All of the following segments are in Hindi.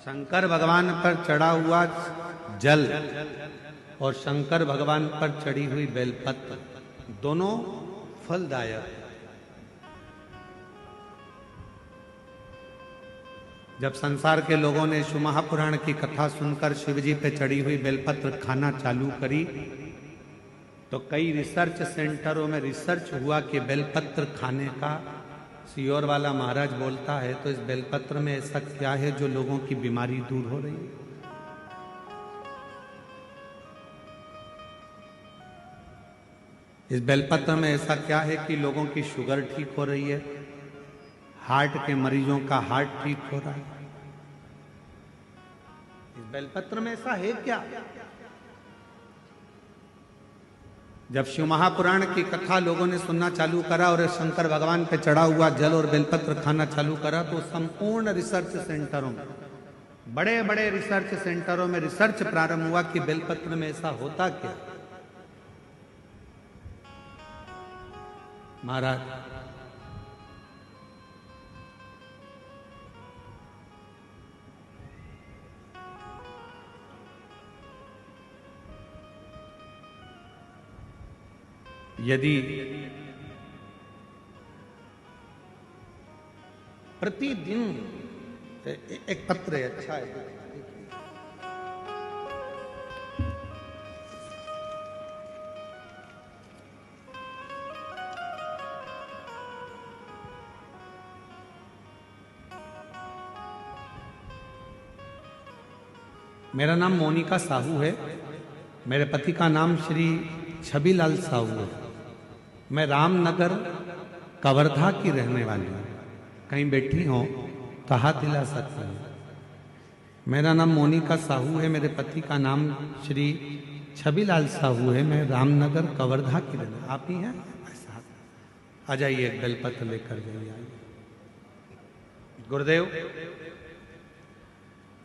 शंकर भगवान पर चढ़ा हुआ जल और शंकर भगवान पर चढ़ी हुई बेलपत्र दोनों फलदायक। जब संसार के लोगों ने शिव महापुराण की कथा सुनकर शिवजी पे चढ़ी हुई बेलपत्र खाना चालू करी तो कई रिसर्च सेंटरों में रिसर्च हुआ कि बेलपत्र खाने का सियोर वाला महाराज बोलता है तो इस बेलपत्र में ऐसा क्या है जो लोगों की बीमारी दूर हो रही है। इस बेलपत्र में ऐसा क्या है कि लोगों की शुगर ठीक हो रही है, हार्ट के मरीजों का हार्ट ठीक हो रहा है। इस बेलपत्र में ऐसा है क्या? जब शिव महापुराण की कथा लोगों ने सुनना चालू करा और शंकर भगवान पे चढ़ा हुआ जल और बेलपत्र खाना चालू करा तो संपूर्ण रिसर्च सेंटरों में, बड़े बड़े रिसर्च सेंटरों में रिसर्च प्रारंभ हुआ कि बेलपत्र में ऐसा होता क्या। महाराज यदि प्रतिदिन एक पत्र है, अच्छा है, मेरा नाम मोनिका साहू है, मेरे पति का नाम श्री छबीलाल साहू है। मैं रामनगर कवर्धा की रहने वाली हूँ। कहीं बैठी हो तो हाथ हिला सकते हैं। मेरा नाम मोनिका साहू है, मेरे पति का नाम श्री छबीलाल साहू है। मैं रामनगर कवर्धा की रहने, आप ही हैं? आ जाइए, एक बेलपत्र लेकर जाइए। गुरुदेव,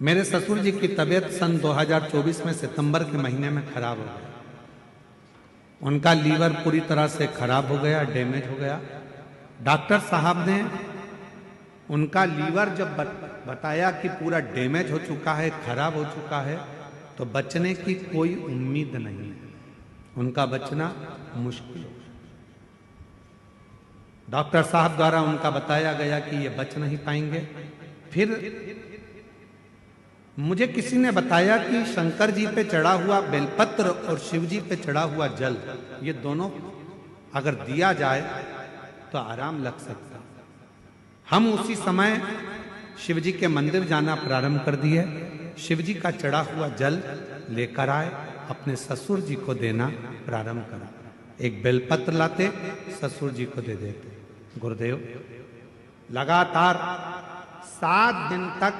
मेरे ससुर जी की तबीयत सन 2024 में सितंबर के महीने में खराब हो गई। उनका लीवर पूरी तरह से खराब हो गया, डैमेज हो गया। डॉक्टर साहब ने उनका लीवर जब बताया कि पूरा डैमेज हो चुका है, खराब हो चुका है, तो बचने की कोई उम्मीद नहीं है, उनका बचना मुश्किल हो। डॉक्टर साहब द्वारा उनका बताया गया कि ये बच नहीं पाएंगे। फिर मुझे किसी ने बताया कि शंकर जी पे चढ़ा हुआ बेलपत्र और शिव जी पे चढ़ा हुआ जल, ये दोनों अगर दिया जाए तो आराम लग सकता। हम उसी समय शिव जी के मंदिर जाना प्रारंभ कर दिए। शिव जी का चढ़ा हुआ जल लेकर आए, अपने ससुर जी को देना प्रारंभ करा। एक बेलपत्र लाते, ससुर जी को दे देते। गुरुदेव, लगातार 7 दिन तक,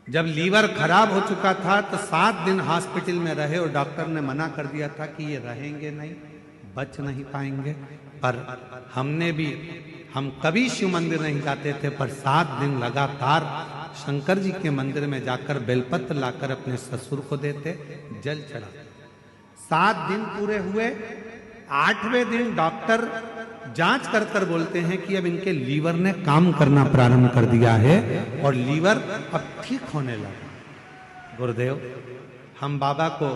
जब लीवर खराब हो चुका था तो 7 दिन हॉस्पिटल में रहे और डॉक्टर ने मना कर दिया था कि ये रहेंगे नहीं, बच नहीं पाएंगे। पर हम कभी शिव मंदिर नहीं जाते थे, पर 7 दिन लगातार शंकर जी के मंदिर में जाकर बेलपत्र लाकर अपने ससुर को देते, जल चढ़ाते। 7 दिन पूरे हुए। 8वें दिन डॉक्टर जांच कर कर बोलते हैं कि अब इनके लीवर ने काम करना प्रारंभ कर दिया है और लीवर अब ठीक होने लगा। गुरुदेव, हम बाबा को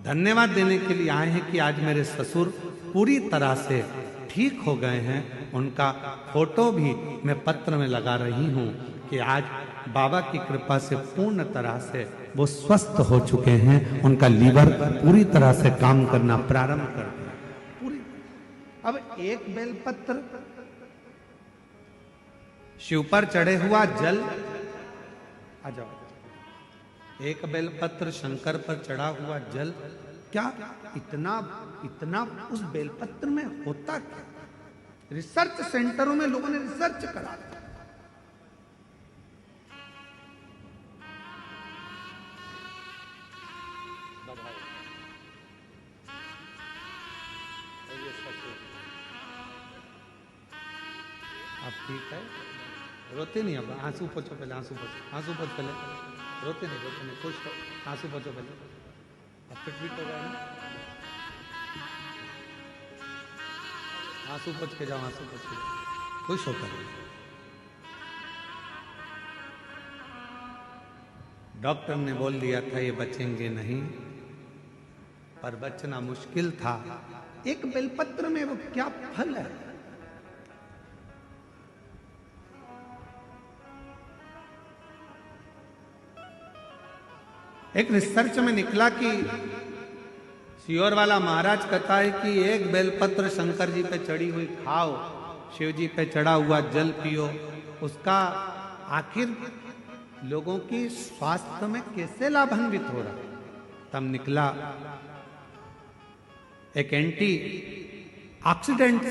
धन्यवाद देने के लिए आए हैं कि आज मेरे ससुर पूरी तरह से ठीक हो गए हैं। उनका फोटो भी मैं पत्र में लगा रही हूं कि आज बाबा की कृपा से पूर्ण तरह से वो स्वस्थ हो चुके हैं। उनका लीवर पूरी तरह से काम करना प्रारंभ कर दिया। अब एक बेलपत्र, शिव पर चढ़े हुआ जल, आ जाओ, एक बेलपत्र शंकर पर चढ़ा हुआ जल, क्या इतना उस बेलपत्र में होता क्या? रिसर्च सेंटरों में लोगों ने रिसर्च करा। आप ठीक है? रोते नहीं? अब आंसू पोछो पहले, आंसू पोछ पहले। रोते नहीं, खुश हो, आंसू पोछो पहले। अब फिट हो गया ना? आंसू पोछ के जाओ, आंसू पोछ के जाओ, खुश होकर। डॉक्टर ने बोल दिया था ये बचेंगे नहीं, पर बचना मुश्किल था। एक बेलपत्र में वो क्या फल है? एक रिसर्च में निकला कि सियोर वाला महाराज कहता है कि एक बेलपत्र शंकर जी पे चढ़ी हुई खाओ, शिव जी पे चढ़ा हुआ जल पियो, उसका आखिर लोगों की स्वास्थ्य में कैसे लाभान्वित हो रहा। तब निकला एक एंटी ऑक्सीडेंट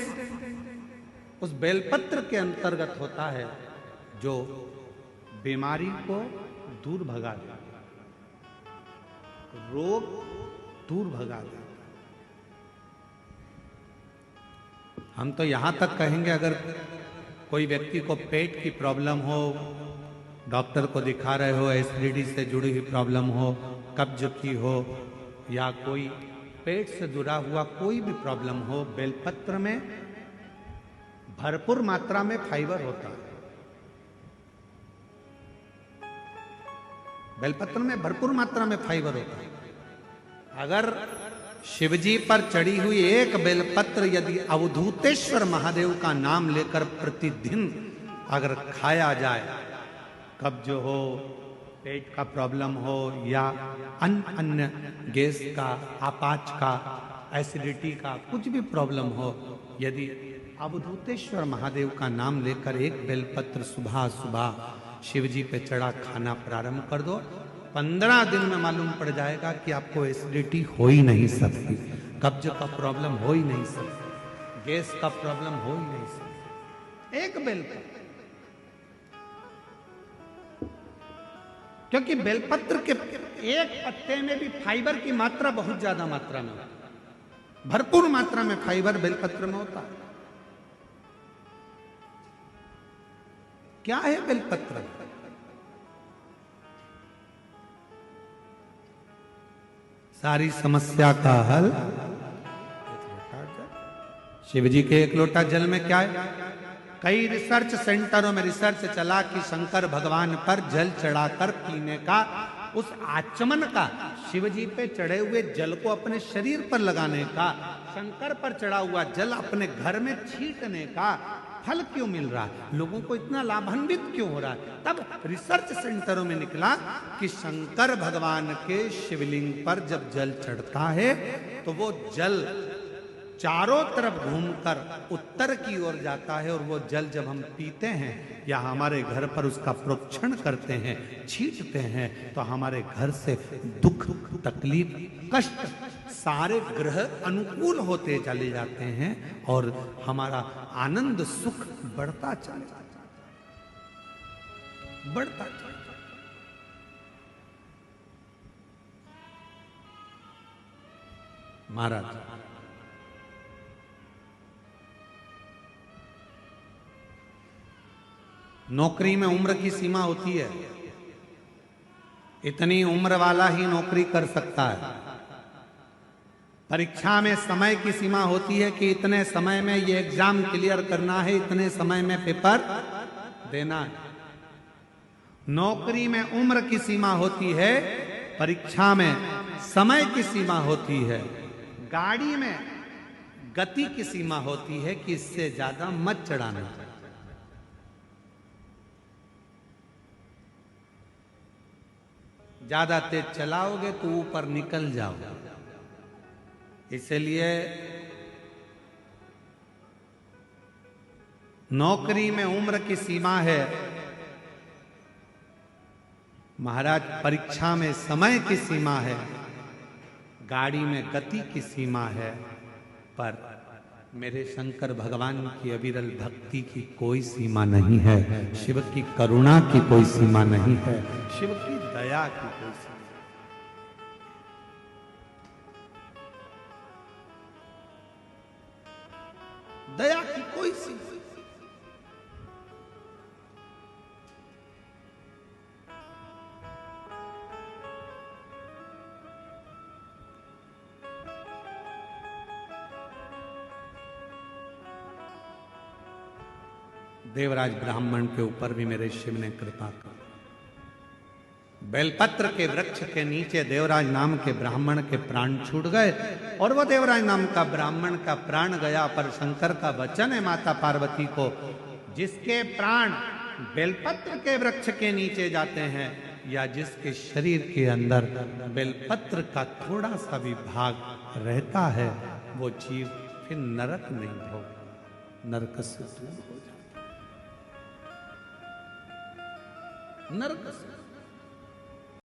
उस बेलपत्र के अंतर्गत होता है जो बीमारी को दूर भगा देता, रोग दूर भगा देता। हम तो यहां तक कहेंगे अगर कोई व्यक्ति को पेट की प्रॉब्लम हो, डॉक्टर को दिखा रहे हो, एसिडिटी से जुड़ी हुई प्रॉब्लम हो, कब्ज की हो, या कोई पेट से जुड़ा हुआ कोई भी प्रॉब्लम हो, बेलपत्र में भरपूर मात्रा में फाइबर होता है। बेलपत्र में भरपूर मात्रा में फाइबर होता है। अगर शिवजी पर चढ़ी हुई एक बेलपत्र यदि अवधूतेश्वर महादेव का नाम लेकर प्रतिदिन अगर खाया जाए, कब्ज हो, पेट का प्रॉब्लम हो, या अन्य गैस का, आपाच का, एसिडिटी का कुछ भी प्रॉब्लम हो, यदि अवधूतेश्वर महादेव का नाम लेकर एक बेलपत्र सुबह सुबह शिवजी पे चढ़ा खाना प्रारंभ कर दो, 15 दिन में मालूम पड़ जाएगा कि आपको एसिडिटी हो ही नहीं सकती, कब्ज का प्रॉब्लम हो ही नहीं सकती, गैस का प्रॉब्लम हो ही नहीं सकती। एक बेलपत्र, क्योंकि बेलपत्र के एक पत्ते में भी फाइबर की मात्रा बहुत ज्यादा मात्रा में होती है, भरपूर मात्रा में फाइबर बेलपत्र में होता है। क्या है बेलपत्र? सारी समस्या का हल शिवजी के एक लोटा जल में क्या है? कई रिसर्च सेंटरों में रिसर्च चला कि शंकर भगवान पर जल चढ़ाकर पीने का, उस आचमन का, शिवजी पे चढ़े हुए जल को अपने शरीर पर लगाने का, शंकर पर चढ़ा हुआ जल अपने घर में छींटने का फल क्यों मिल रहा है, लोगों को इतना लाभान्वित क्यों हो रहा है? तब रिसर्च सेंटरों में निकला कि शंकर भगवान के शिवलिंग पर जब जल चढ़ता है तो वो जल चारों तरफ घूमकर उत्तर की ओर जाता है, और वो जल जब हम पीते हैं या हमारे घर पर उसका प्रोक्षण करते हैं, छींटते हैं, तो हमारे घर से दुख, तकलीफ, कष्ट सारे ग्रह अनुकूल होते चले जाते हैं और हमारा आनंद सुख बढ़ता चले जाता है, बढ़ता चले। महाराज नौकरी में उम्र की सीमा होती है, इतनी उम्र वाला ही नौकरी कर सकता है। परीक्षा में समय की सीमा होती है कि इतने समय में ये एग्जाम क्लियर करना है, इतने समय में पेपर देना है। नौकरी में उम्र की सीमा होती है, परीक्षा में समय की सीमा होती है। गाड़ी में गति की सीमा होती है कि इससे ज्यादा मत चढ़ाना। ज्यादा तेज चलाओगे तो ऊपर निकल जाओगे। इसलिए नौकरी में उम्र की सीमा है, महाराज परीक्षा में समय की सीमा है, गाड़ी में गति की सीमा है, पर मेरे शंकर भगवान की अविरल भक्ति की कोई सीमा नहीं है, शिव की करुणा की कोई सीमा नहीं है, शिव की दया की कोई सीमा। दया की कोई सीमा। देवराज ब्राह्मण के ऊपर भी मेरे शिव ने कृपा की। बेलपत्र के वृक्ष के नीचे देवराज नाम के ब्राह्मण के प्राण छूट गए और वो देवराज नाम का ब्राह्मण का प्राण गया, पर शंकर का वचन है माता पार्वती को, जिसके प्राण बेलपत्र के वृक्ष के नीचे जाते हैं या जिसके शरीर के अंदर बेलपत्र का थोड़ा सा भी भाग रहता है, वो जीव फिर नरक नहीं भोग, नरक से दूर हो जाता, नरक से